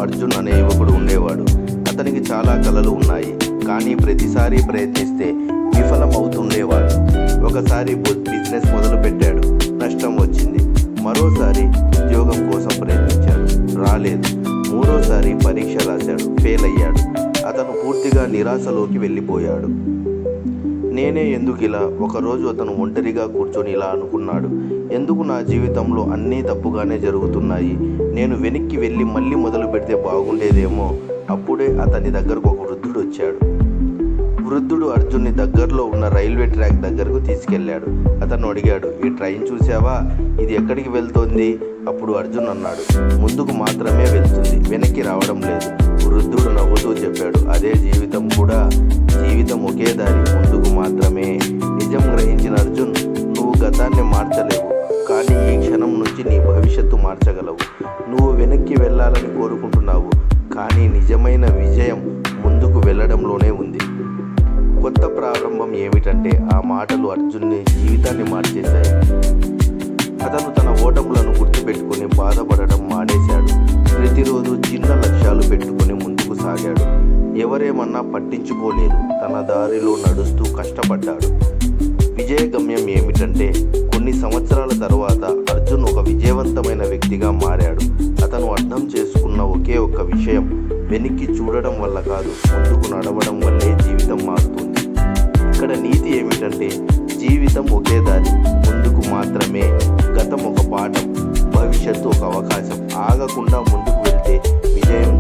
అర్జున్ అనే యువకుడు ఉండేవాడు. అతనికి చాలా కలలు ఉన్నాయి, కానీ ప్రతిసారి ప్రయత్నిస్తే విఫలం అవుతుండేవాడు. ఒకసారి బిజినెస్ మొదలు పెట్టాడు, నష్టం వచ్చింది. మరోసారి ఉద్యోగం కోసం ప్రయత్నించాడు, రాలేదు. మూడోసారి పరీక్ష రాశాడు, ఫెయిల్ అయ్యాడు. అతను పూర్తిగా నిరాశలోకి వెళ్ళిపోయాడు. నేనే ఎందుకు ఇలా? ఒకరోజు అతను ఒంటరిగా కూర్చొని ఇలా అనుకున్నాడు, ఎందుకు నా జీవితంలో అన్నీ తప్పుగానే జరుగుతున్నాయి? నేను వెనక్కి వెళ్ళి మళ్ళీ మొదలు పెడితే బాగుండేదేమో. అప్పుడే అతని దగ్గరకు ఒక వృద్ధుడు వచ్చాడు. వృద్ధుడు అర్జున్ని దగ్గరలో ఉన్న రైల్వే ట్రాక్ దగ్గరకు తీసుకెళ్లాడు. అతను అడిగాడు, ఈ ట్రైన్ చూసావా? ఇది ఎక్కడికి వెళ్తోంది? అప్పుడు అర్జున్ అన్నాడు, ముందుకు మాత్రమే వెళ్తుంది, వెనక్కి రావడం లేదు. వృద్ధుడు నవ్వుతూ చెప్పాడు, అదే జీవితం కూడా. జీవితం ఒకే దారి, ముందుకు మాత్రమే. నిజం గ్రహించిన అర్జున్, నువ్వు గతాన్ని మార్చలేవు, కానీ ఈ క్షణం నుంచి నీ భవిష్యత్తు మార్చగలవు. నువ్వు వెనక్కి వెళ్ళాలని కోరుకుంటున్నావు, కానీ నిజమైన విజయం ముందుకు వెళ్ళడంలోనే ఉంది. కొత్త ప్రారంభం ఏమిటంటే ఆ మాటలు అర్జున్ని జీవితాన్ని మార్చేశాయి. అతను తన ఓటములను గుర్తుపెట్టుకుని బాధపడటం మానేశాడు. ప్రతిరోజు చిన్న లక్ష్యాలు పెట్టుకుని ముందుకు సాగాడు. ఎవరేమన్నా పట్టించుకోలేదు, తన దారిలో నడుస్తూ కష్టపడ్డాడు. విజయ గమ్యం ఏమిటంటే కొన్ని సంవత్సరాల తర్వాత అర్జున్ ఒక విజయవంతమైన వ్యక్తిగా మారాడు. అతను అర్థం చేసుకున్న ఒకే ఒక్క విషయం, వెనక్కి చూడడం వల్ల కాదు, ముందుకు నడవడం వల్లే జీవితం మారుతుంది. ఇక్కడ నీతి ఏమిటంటే జీవితం ఒకే దారి, ముందుకు మాత్రమే. గతం ఒక పాఠం, భవిష్యత్తు ఒక అవకాశం. ఆగకుండా ముందుకు వెళ్తే విజయం